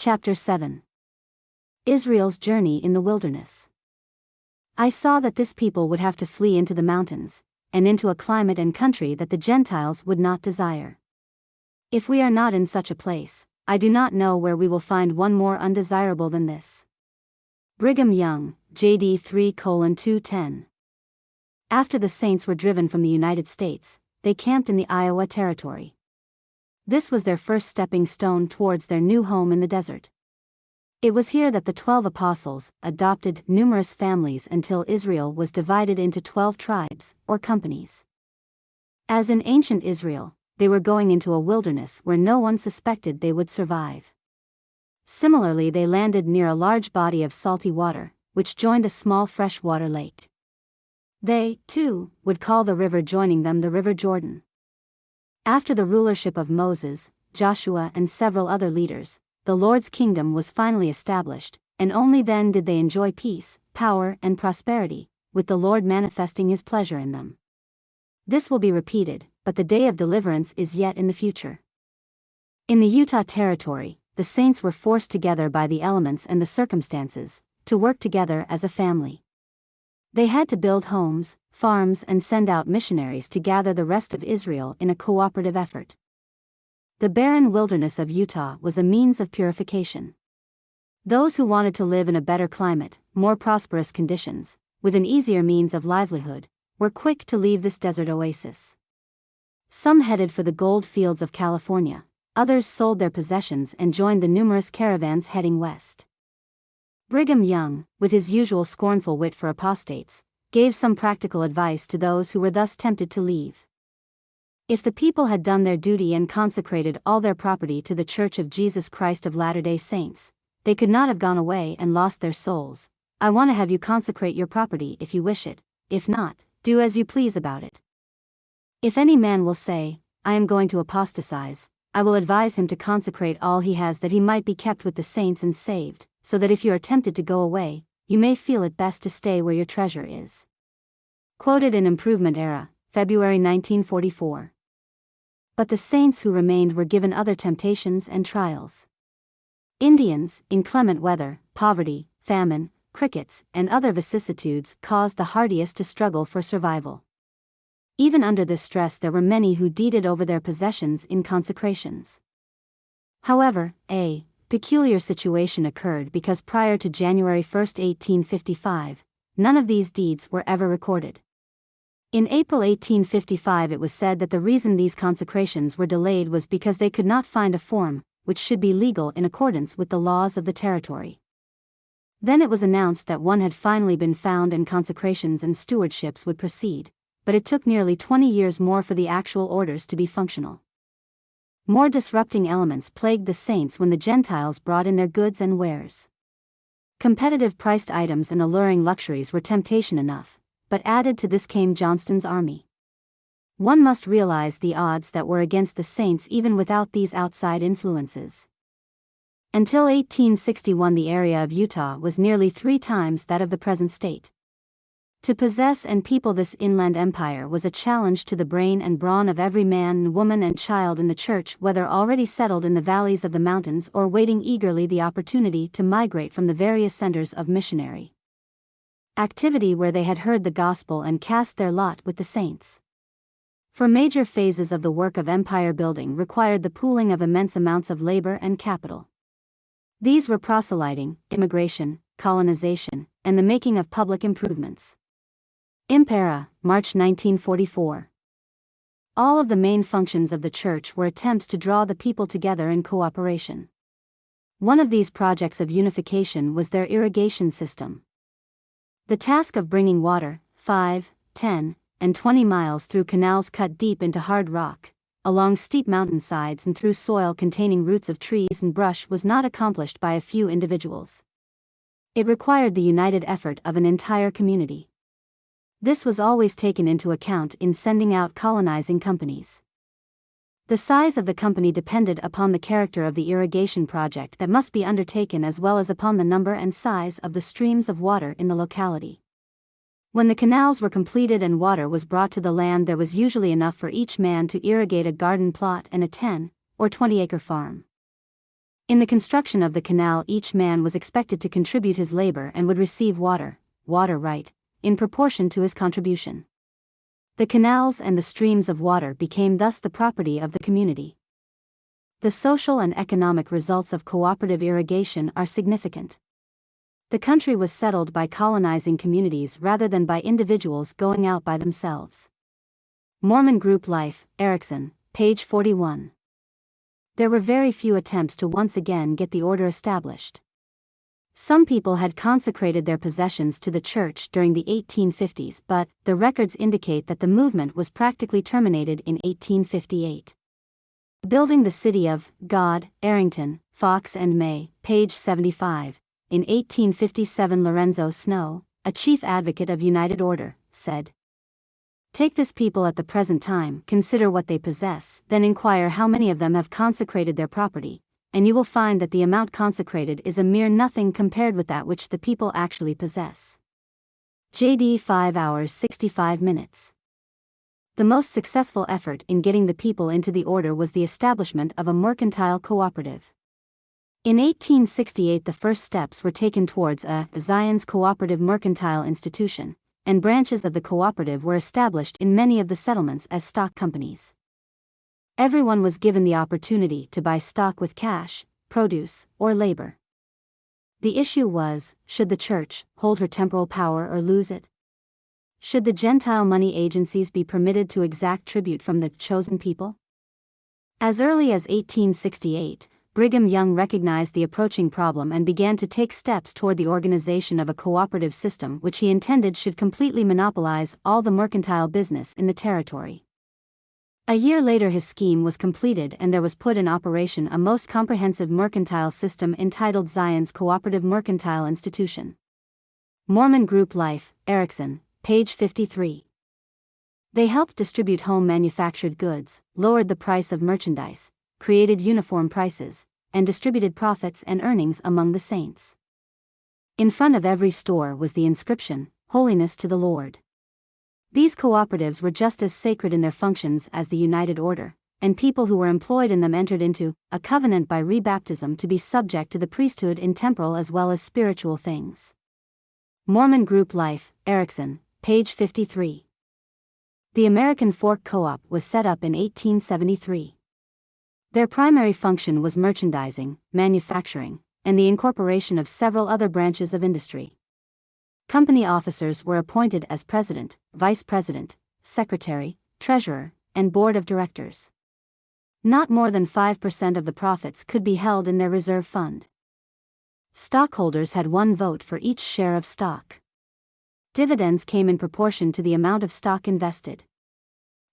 Chapter 7. Israel's Journey in the Wilderness. I saw that this people would have to flee into the mountains, and into a climate and country that the Gentiles would not desire. If we are not in such a place, I do not know where we will find one more undesirable than this. Brigham Young, JD 3:210. After the saints were driven from the United States, they camped in the Iowa Territory. This was their first stepping stone towards their new home in the desert. It was here that the 12 apostles adopted numerous families until Israel was divided into 12 tribes, or companies. As in ancient Israel, they were going into a wilderness where no one suspected they would survive. Similarly, they landed near a large body of salty water, which joined a small freshwater lake. They, too, would call the river joining them the River Jordan. After the rulership of Moses, Joshua and several other leaders, the Lord's kingdom was finally established, and only then did they enjoy peace, power and prosperity, with the Lord manifesting His pleasure in them. This will be repeated, but the day of deliverance is yet in the future. In the Utah Territory, the saints were forced together by the elements and the circumstances, to work together as a family. They had to build homes, farms and send out missionaries to gather the rest of Israel in a cooperative effort. The barren wilderness of Utah was a means of purification. Those who wanted to live in a better climate, more prosperous conditions, with an easier means of livelihood, were quick to leave this desert oasis. Some headed for the gold fields of California, others sold their possessions and joined the numerous caravans heading west. Brigham Young, with his usual scornful wit for apostates, gave some practical advice to those who were thus tempted to leave. If the people had done their duty and consecrated all their property to the Church of Jesus Christ of Latter-day Saints, they could not have gone away and lost their souls. I want to have you consecrate your property if you wish it, if not, do as you please about it. If any man will say, I am going to apostatize, I will advise him to consecrate all he has that he might be kept with the saints and saved, so that if you are tempted to go away, you may feel it best to stay where your treasure is. Quoted in Improvement Era, February 1944. But the saints who remained were given other temptations and trials. Indians, inclement weather, poverty, famine, crickets, and other vicissitudes caused the hardiest to struggle for survival. Even under this stress there were many who deeded over their possessions in consecrations. However, a peculiar situation occurred because prior to January 1, 1855, none of these deeds were ever recorded. In April 1855 it was said that the reason these consecrations were delayed was because they could not find a form which should be legal in accordance with the laws of the territory. Then it was announced that one had finally been found and consecrations and stewardships would proceed, but it took nearly 20 years more for the actual orders to be functional. More disrupting elements plagued the saints when the Gentiles brought in their goods and wares. Competitive priced items and alluring luxuries were temptation enough, but added to this came Johnston's army. One must realize the odds that were against the saints even without these outside influences. Until 1861 the area of Utah was nearly 3 times that of the present state. To possess and people this inland empire was a challenge to the brain and brawn of every man, woman and child in the church, whether already settled in the valleys of the mountains or waiting eagerly the opportunity to migrate from the various centers of missionary activity where they had heard the gospel and cast their lot with the saints. For major phases of the work of empire building required the pooling of immense amounts of labor and capital. These were proselyting, immigration, colonization, and the making of public improvements. Impera, March 1944. All of the main functions of the church were attempts to draw the people together in cooperation. One of these projects of unification was their irrigation system. The task of bringing water, 5, 10, and 20 miles through canals cut deep into hard rock, along steep mountainsides and through soil containing roots of trees and brush was not accomplished by a few individuals. It required the united effort of an entire community. This was always taken into account in sending out colonizing companies. The size of the company depended upon the character of the irrigation project that must be undertaken as well as upon the number and size of the streams of water in the locality. When the canals were completed and water was brought to the land, there was usually enough for each man to irrigate a garden plot and a 10 or 20 acre farm. In the construction of the canal, each man was expected to contribute his labor and would receive water right, in proportion to his contribution. The canals and the streams of water became thus the property of the community. The social and economic results of cooperative irrigation are significant. The country was settled by colonizing communities rather than by individuals going out by themselves. Mormon Group Life, Erickson, page 41. There were very few attempts to once again get the order established. Some people had consecrated their possessions to the church during the 1850s, but the records indicate that the movement was practically terminated in 1858. Building the City of God, Arrington, Fox and May, page 75. In 1857, Lorenzo Snow, a chief advocate of United Order, said, "Take this people at the present time, consider what they possess, then inquire how many of them have consecrated their property, and you will find that the amount consecrated is a mere nothing compared with that which the people actually possess." JD 5 hours 65 minutes. The most successful effort in getting the people into the order was the establishment of a mercantile cooperative. In 1868, the first steps were taken towards a Zion's Cooperative Mercantile Institution, and branches of the cooperative were established in many of the settlements as stock companies. Everyone was given the opportunity to buy stock with cash, produce, or labor. The issue was, should the church hold her temporal power or lose it? Should the Gentile money agencies be permitted to exact tribute from the chosen people? As early as 1868, Brigham Young recognized the approaching problem and began to take steps toward the organization of a cooperative system which he intended should completely monopolize all the mercantile business in the territory. A year later his scheme was completed and there was put in operation a most comprehensive mercantile system entitled Zion's Cooperative Mercantile Institution. Mormon Group Life, Erickson, page 53. They helped distribute home manufactured goods, lowered the price of merchandise, created uniform prices, and distributed profits and earnings among the saints. In front of every store was the inscription, "Holiness to the Lord." These cooperatives were just as sacred in their functions as the United Order, and people who were employed in them entered into a covenant by rebaptism to be subject to the priesthood in temporal as well as spiritual things. Mormon Group Life, Erickson, page 53. The American Fork Co-op was set up in 1873. Their primary function was merchandising, manufacturing, and the incorporation of several other branches of industry. Company officers were appointed as president, vice president, secretary, treasurer, and board of directors. Not more than 5% of the profits could be held in their reserve fund. Stockholders had one vote for each share of stock. Dividends came in proportion to the amount of stock invested.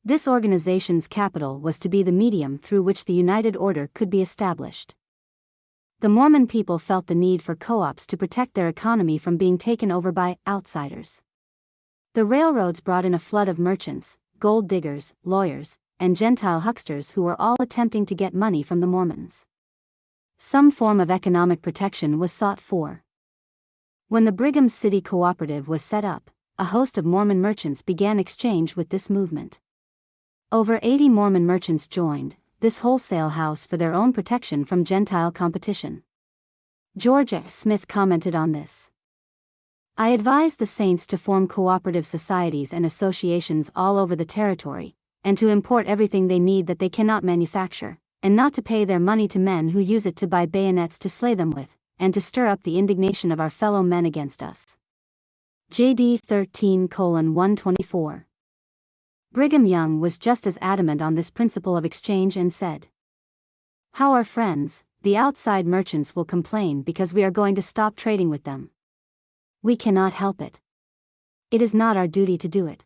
This organization's capital was to be the medium through which the United Order could be established. The Mormon people felt the need for co-ops to protect their economy from being taken over by outsiders. The railroads brought in a flood of merchants, gold diggers, lawyers, and Gentile hucksters who were all attempting to get money from the Mormons. Some form of economic protection was sought for. When the Brigham City Cooperative was set up, a host of Mormon merchants began exchange with this movement. Over 80 Mormon merchants joined this wholesale house for their own protection from Gentile competition. George F. Smith commented on this. "I advise the saints to form cooperative societies and associations all over the territory, and to import everything they need that they cannot manufacture, and not to pay their money to men who use it to buy bayonets to slay them with, and to stir up the indignation of our fellow men against us." JD 13:124. Brigham Young was just as adamant on this principle of exchange and said, "How our friends, the outside merchants, will complain because we are going to stop trading with them. We cannot help it. It is not our duty to do it.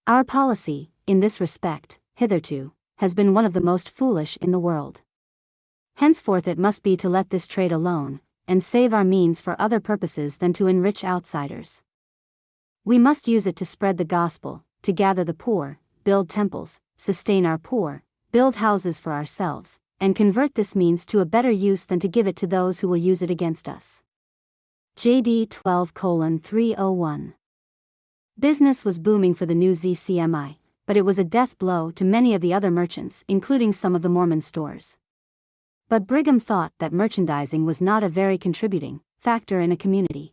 Our policy, in this respect, hitherto, has been one of the most foolish in the world. Henceforth it must be to let this trade alone, and save our means for other purposes than to enrich outsiders. We must use it to spread the gospel, to gather the poor, build temples, sustain our poor, build houses for ourselves, and convert this means to a better use than to give it to those who will use it against us." JD 12:301. Business was booming for the new ZCMI, but it was a death blow to many of the other merchants, including some of the Mormon stores. But Brigham thought that merchandising was not a very contributing factor in a community.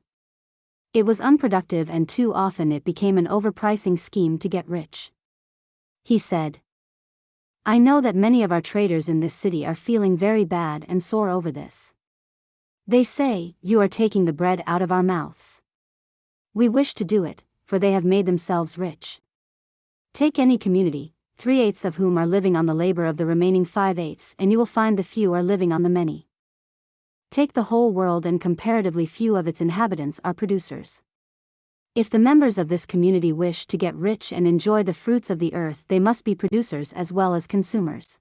It was unproductive and too often it became an overpricing scheme to get rich. He said, "I know that many of our traders in this city are feeling very bad and sore over this. They say, 'You are taking the bread out of our mouths.' We wish to do it, for they have made themselves rich. Take any community, 3/8 of whom are living on the labor of the remaining 5/8, and you will find the few are living on the many. Take the whole world and comparatively few of its inhabitants are producers. If the members of this community wish to get rich and enjoy the fruits of the earth, they must be producers as well as consumers."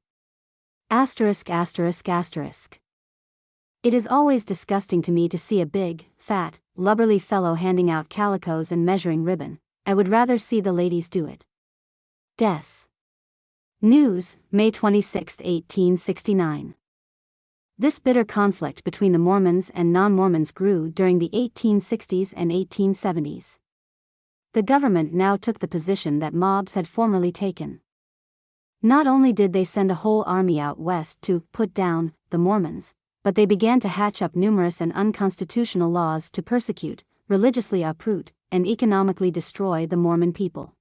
It is always disgusting to me to see a big, fat, lubberly fellow handing out calicos and measuring ribbon. I would rather see the ladies do it. Des News, May 26, 1869. This bitter conflict between the Mormons and non-Mormons grew during the 1860s and 1870s. The government now took the position that mobs had formerly taken. Not only did they send a whole army out west to put down the Mormons, but they began to hatch up numerous and unconstitutional laws to persecute, religiously uproot, and economically destroy the Mormon people.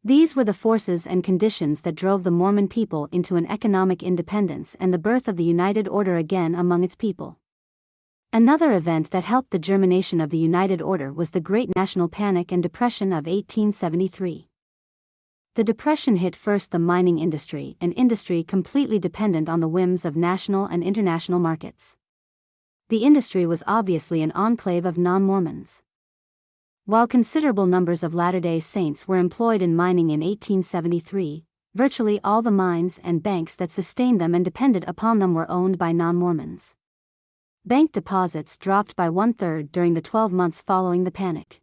These were the forces and conditions that drove the Mormon people into an economic independence and the birth of the United Order again among its people. Another event that helped the germination of the United Order was the Great National Panic and Depression of 1873. The Depression hit first the mining industry, an industry completely dependent on the whims of national and international markets. The industry was obviously an enclave of non-Mormons. While considerable numbers of Latter-day Saints were employed in mining in 1873, virtually all the mines and banks that sustained them and depended upon them were owned by non-Mormons. Bank deposits dropped by 1/3 during the 12 months following the panic.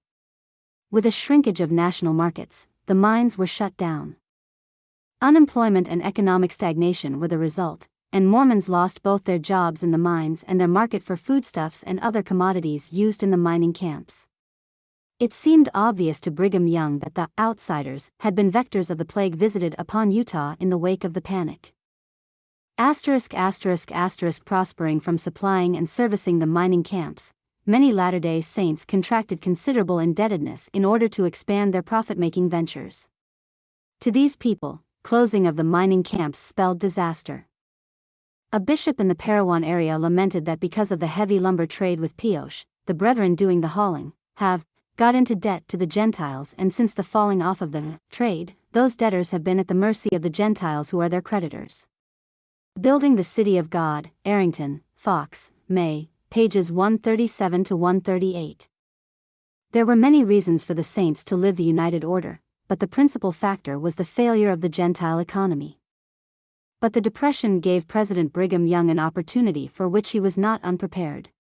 With a shrinkage of national markets, the mines were shut down. Unemployment and economic stagnation were the result, and Mormons lost both their jobs in the mines and their market for foodstuffs and other commodities used in the mining camps. It seemed obvious to Brigham Young that the outsiders had been vectors of the plague visited upon Utah in the wake of the panic. Prospering from supplying and servicing the mining camps, many Latter-day Saints contracted considerable indebtedness in order to expand their profit-making ventures. To these people, closing of the mining camps spelled disaster. A bishop in the Parowan area lamented that because of the heavy lumber trade with Pioche, the brethren doing the hauling have got into debt to the Gentiles, and since the falling off of the trade, those debtors have been at the mercy of the Gentiles who are their creditors. Building the City of God, Arrington, Fox, May, pages 137 to 138. There were many reasons for the Saints to live the United Order, but the principal factor was the failure of the Gentile economy. But the Depression gave President Brigham Young an opportunity for which he was not unprepared.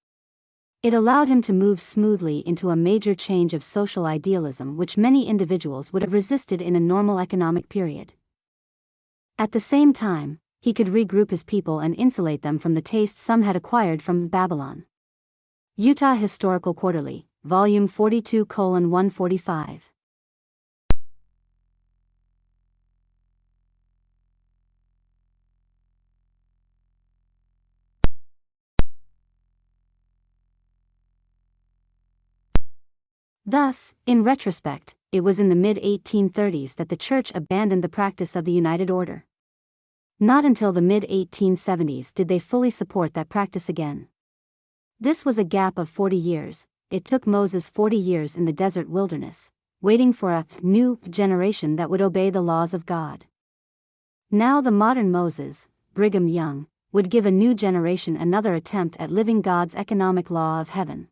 It allowed him to move smoothly into a major change of social idealism which many individuals would have resisted in a normal economic period. At the same time, he could regroup his people and insulate them from the tastes some had acquired from Babylon. Utah Historical Quarterly, Volume 42:145. Thus, in retrospect, it was in the mid-1830s that the Church abandoned the practice of the United Order. Not until the mid-1870s did they fully support that practice again. This was a gap of 40 years. It took Moses 40 years in the desert wilderness, waiting for a new generation that would obey the laws of God. Now the modern Moses, Brigham Young, would give a new generation another attempt at living God's economic law of heaven.